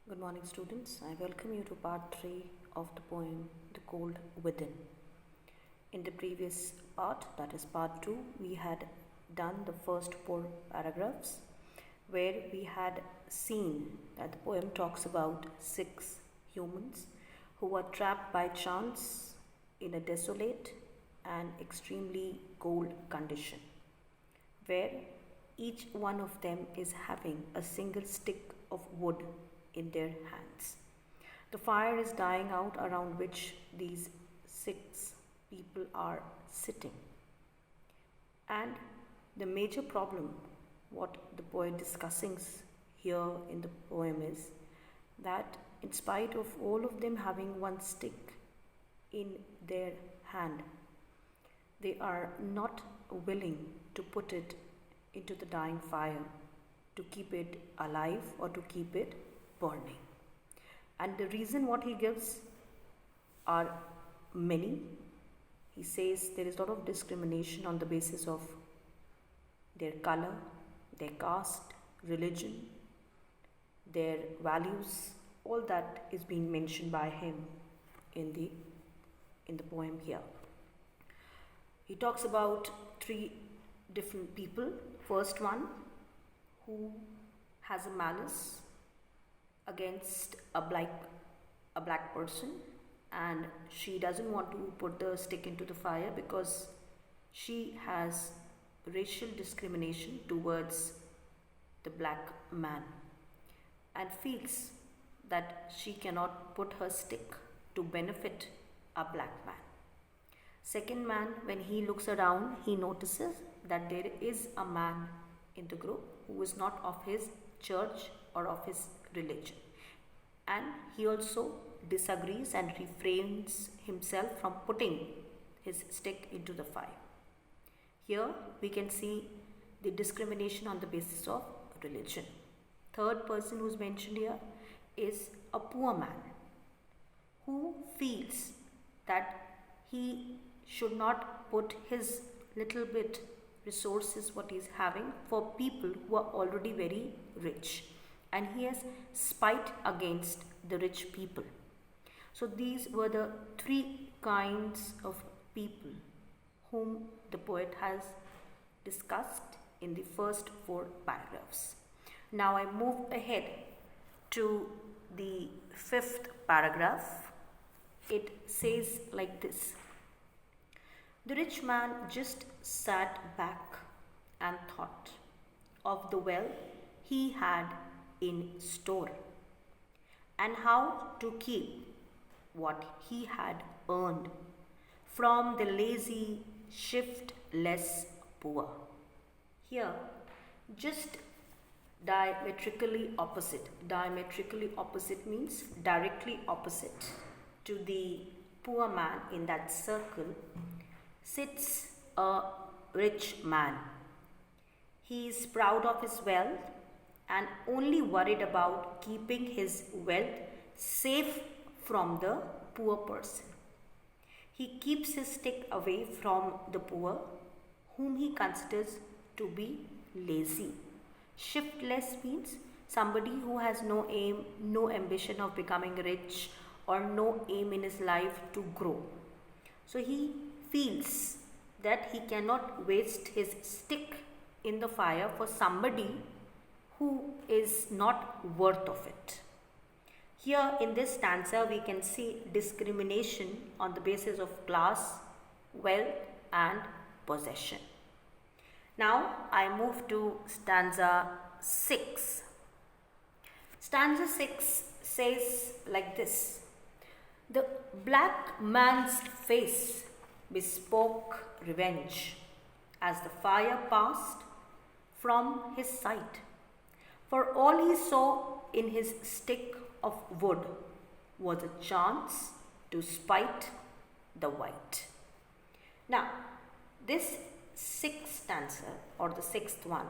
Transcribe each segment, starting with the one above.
Good morning, students. I welcome you to part 3 of the poem The Cold Within. In the previous part, that is part 2, we had done the first 4 paragraphs where we had seen that the poem talks about 6 humans who are trapped by chance in a desolate and extremely cold condition, where each one of them is having a single stick of wood in their hands. The fire is dying out around which these 6 people are sitting. And the major problem, what the poet discussing here in the poem is that in spite of all of them having one stick in their hand, they are not willing to put it into the dying fire to keep it alive or to keep it burning. And the reason what he gives are many. He says there is a lot of discrimination on the basis of their color, their caste, religion, their values. All that is being mentioned by him in the poem here. He talks about 3 different people. First one, who has a malice against a black person, and she doesn't want to put the stick into the fire because she has racial discrimination towards the black man and feels that she cannot put her stick to benefit a black man. Second man, when he looks around, he notices that there is a man in the group who is not of his church or of his religion, and he also disagrees and refrains himself from putting his stick into the fire. Here we can see the discrimination on the basis of religion. Third person who is mentioned here is a poor man who feels that he should not put his little bit resources what he is having for people who are already very rich, and he has spite against the rich people. So these were the 3 kinds of people whom the poet has discussed in the first 4 paragraphs. Now I move ahead to the 5th paragraph. It says like this: the rich man just sat back and thought of the wealth he had in store and how to keep what he had earned from the lazy, shiftless poor. Here, just diametrically opposite. Diametrically opposite means directly opposite to the poor man in that circle sits a rich man. He is proud of his wealth and only worried about keeping his wealth safe from the poor person. He keeps his stick away from the poor, whom he considers to be lazy. Shiftless means somebody who has no aim, no ambition of becoming rich, or no aim in his life to grow. So he feels that he cannot waste his stick in the fire for somebody who is not worth of it. Here in this stanza we can see discrimination on the basis of class, wealth and possession. Now I move to stanza 6. Stanza 6 says like this: the black man's face bespoke revenge as the fire passed from his sight, for all he saw in his stick of wood was a chance to spite the white. Now, this 6th stanza, or the 6th one,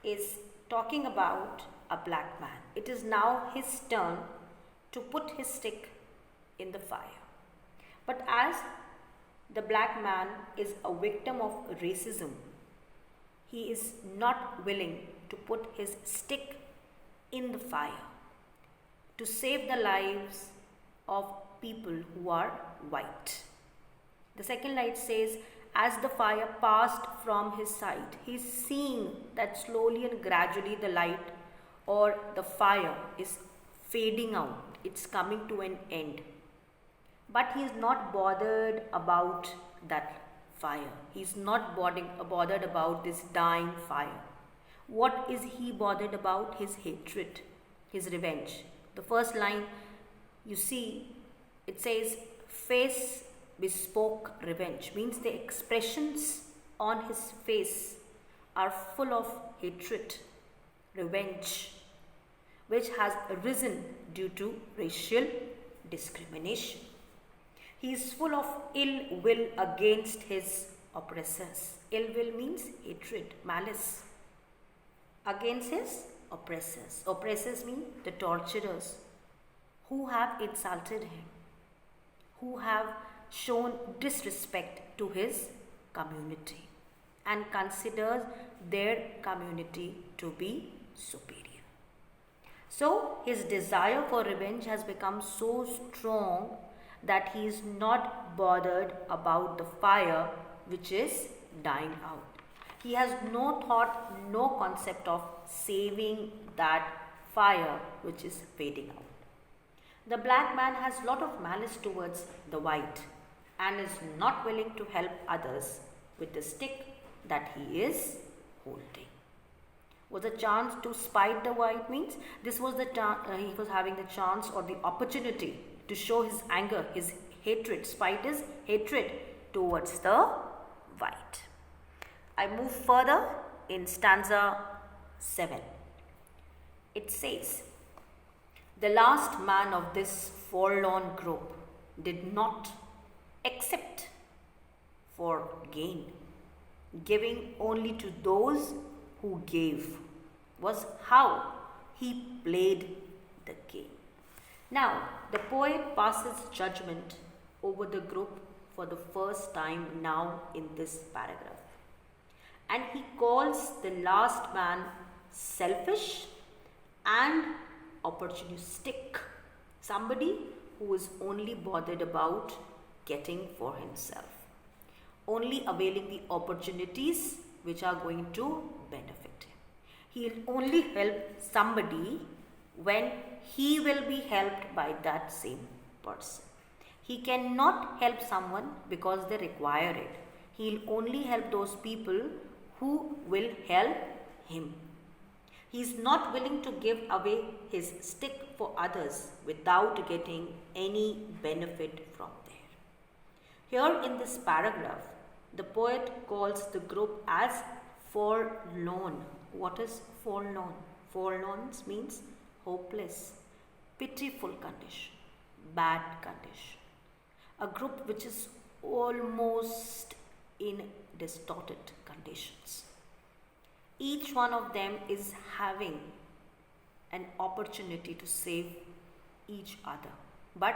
is talking about a black man. It is now his turn to put his stick in the fire. But as the black man is a victim of racism, he is not willing to put his stick in the fire. to save the lives of people who are white. The second line says, as the fire passed from his sight, he's seeing that slowly and gradually the light or the fire is fading out. It's coming to an end. But he is not bothered about that fire. He's not bothered about this dying fire. What is he bothered about? His hatred, his revenge. The first line, you see, it says, face bespoke revenge. Means the expressions on his face are full of hatred, revenge, which has arisen due to racial discrimination. He is full of ill will against his oppressors. Ill will means hatred, malice against his oppressors. Oppressors mean the torturers who have insulted him, who have shown disrespect to his community and considers their community to be superior. So his desire for revenge has become so strong that he is not bothered about the fire which is dying out. He has no thought, no concept of saving that fire which is fading out. The black man has lot of malice towards the white and is not willing to help others with the stick that he is holding. Was a chance to spite the white means this was the he was having the chance or the opportunity to show his anger, his hatred. Spite is hatred towards the white. I move further in stanza 7. It says, the last man of this forlorn group did not accept for gain, giving only to those who gave, was how he played the game. Now, the poet passes judgment over the group for the first time now in this paragraph. And he calls the last man selfish and opportunistic, somebody who is only bothered about getting for himself, only availing the opportunities which are going to benefit him. He will only help somebody when he will be helped by that same person. He cannot help someone because they require it. He will only help those people who will help him. He is not willing to give away his stick for others without getting any benefit from there. Here in this paragraph, the poet calls the group as forlorn. What is forlorn? Forlorn means hopeless, pitiful condition, bad condition. A group which is almost in distorted conditions. Each one of them is having an opportunity to save each other, but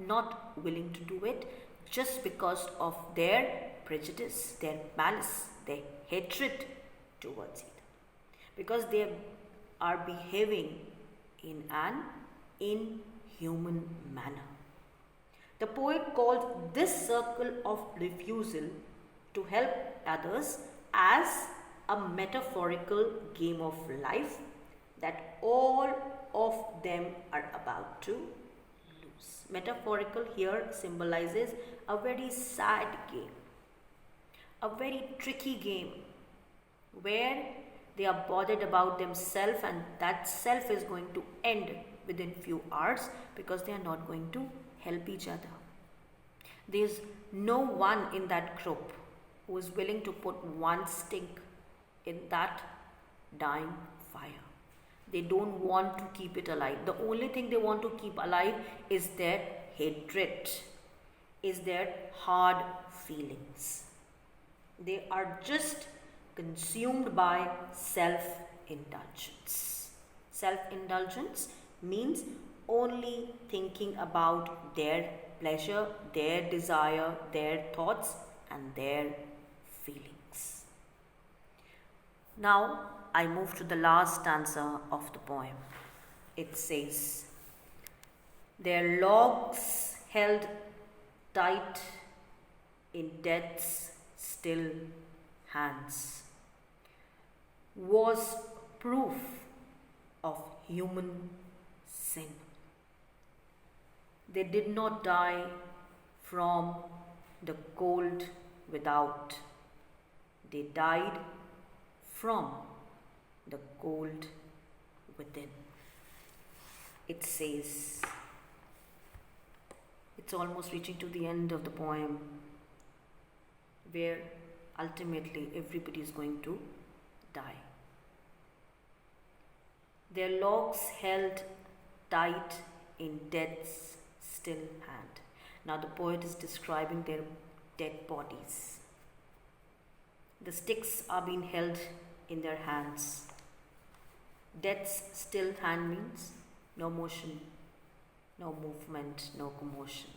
not willing to do it just because of their prejudice, their malice, their hatred towards it. Because they are behaving in an inhuman manner. The poet called this circle of refusal to help others as a metaphorical game of life that all of them are about to lose. Metaphorical here symbolizes a very sad game, a very tricky game where they are bothered about themselves, and that self is going to end within few hours because they are not going to help each other. There is no one in that group who is willing to put one stick in that dying fire. They don't want to keep it alive. The only thing they want to keep alive is their hatred, is their hard feelings. They are just consumed by self-indulgence. Self-indulgence means only thinking about their pleasure, their desire, their thoughts and their feelings. Now I move to the last stanza of the poem. It says, Their logs held tight in death's still hands was proof of human sin. They did not die from the cold without. They died from the cold within. It says, it's almost reaching to the end of the poem where ultimately everybody is going to die. Their logs held tight in death's still hand. Now the poet is describing their dead bodies. The sticks are being held in their hands. Death's still hand means no motion, no movement, no commotion.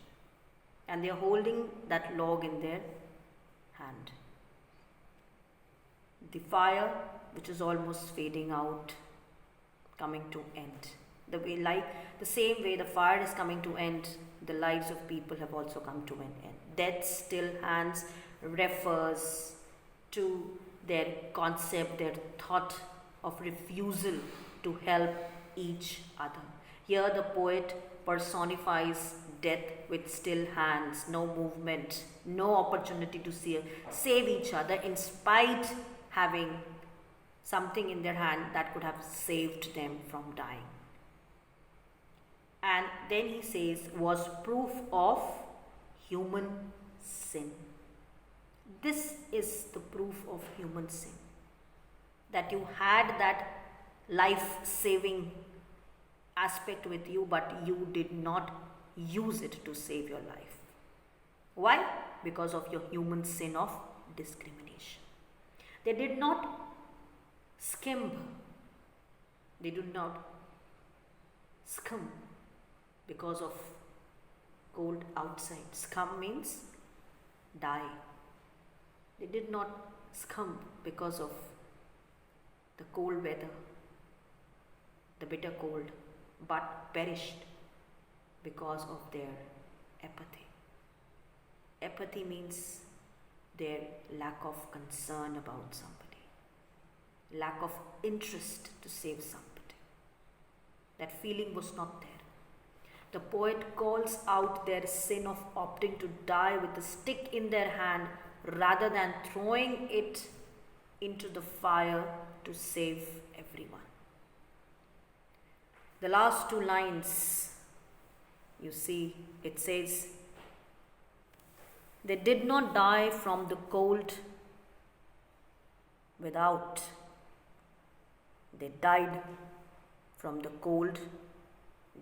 And they are holding that log in their hand. The fire, which is almost fading out, coming to end. The same way the fire is coming to end, the lives of people have also come to an end. Death's still hands refers to their concept, their thought of refusal to help each other. Here the poet personifies death with still hands, no movement, no opportunity to save each other in spite having something in their hand that could have saved them from dying. And then he says, was proof of human sin. This is the proof of human sin. That you had that life-saving aspect with you, but you did not use it to save your life. Why? Because of your human sin of discrimination. They did not skimp. They did not scum because of cold outside. Scum means die. They did not scum because of the cold weather, the bitter cold, but perished because of their apathy. Apathy means their lack of concern about somebody, lack of interest to save somebody. That feeling was not there. The poet calls out their sin of opting to die with a stick in their hand rather than throwing it into the fire to save everyone. The last two lines, you see, it says, they did not die from the cold without. They died from the cold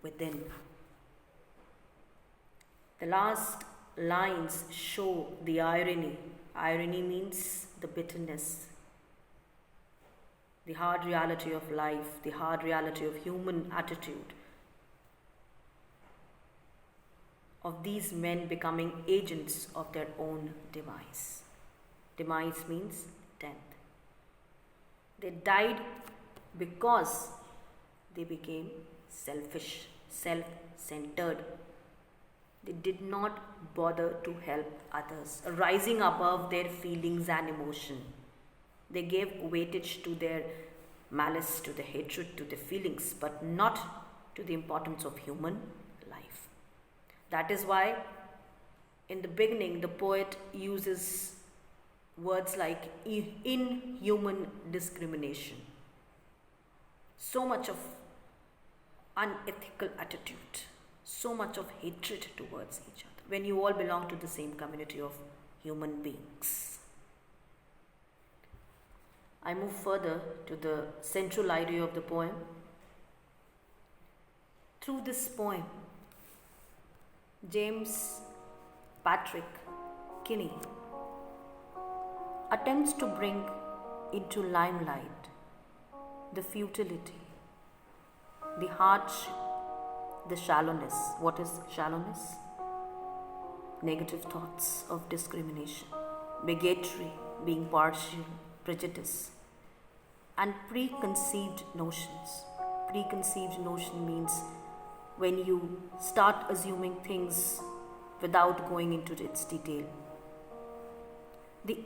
within. The last lines show the irony. Irony means the bitterness, the hard reality of life, the hard reality of human attitude, of these men becoming agents of their own demise. Demise means death. They died because they became selfish, self-centered. They did not bother to help others, rising above their feelings and emotion. They gave weightage to their malice, to the hatred, to the feelings, but not to the importance of human life. That is why in the beginning the poet uses words like inhuman discrimination. So much of unethical attitude, so much of hatred towards each other, when you all belong to the same community of human beings. I move further to the central idea of the poem. Through this poem, James Patrick Kinney attempts to bring into limelight the futility, the hardship, the shallowness. What is shallowness? Negative thoughts of discrimination, bigotry, being partial, prejudice, and preconceived notions. Preconceived notion means when you start assuming things without going into its detail. The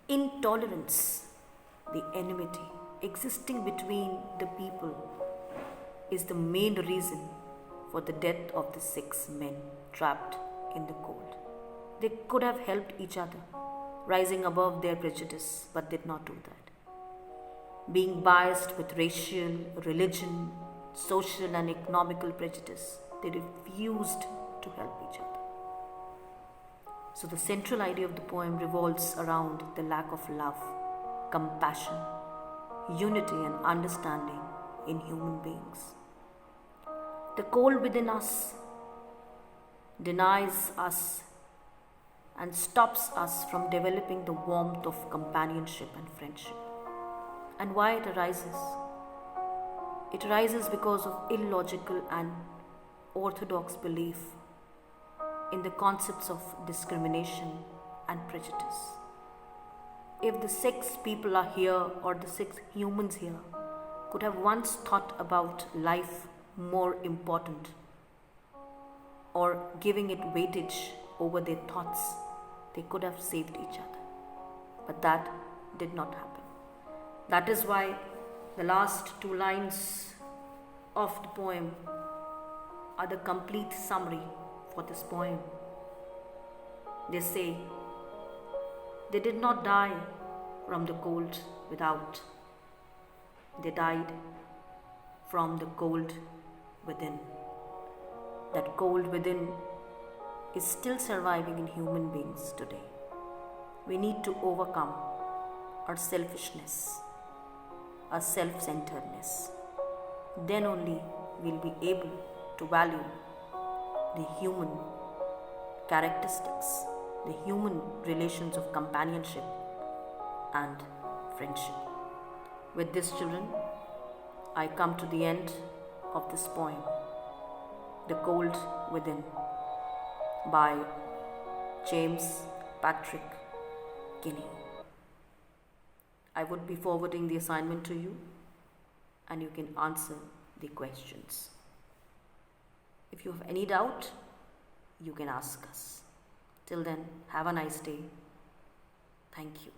intolerance, the enmity existing between the people is the main reason for the death of the 6 men trapped in the cold. They could have helped each other, rising above their prejudice, but did not do that. Being biased with racial, religion, social and economical prejudice, they refused to help each other. So the central idea of the poem revolves around the lack of love, compassion, unity and understanding in human beings. The cold within us denies us and stops us from developing the warmth of companionship and friendship. And why it arises? It arises because of illogical and orthodox belief in the concepts of discrimination and prejudice. If the 6 people are here, or the 6 humans here, could have once thought about life more important, or giving it weightage over their thoughts, they could have saved each other. But that did not happen. That is why the last 2 lines of the poem are the complete summary for this poem. They say, they did not die from the cold without. They died from the cold within. That cold within is still surviving in human beings today. We need to overcome our selfishness, our self-centeredness. Then only we'll be able to value the human characteristics, the human relations of companionship and friendship. With this, children, I come to the end of this poem, The Cold Within, by James Patrick Kinney. I would be forwarding the assignment to you, and you can answer the questions. If you have any doubt, you can ask us. Till then, have a nice day. Thank you.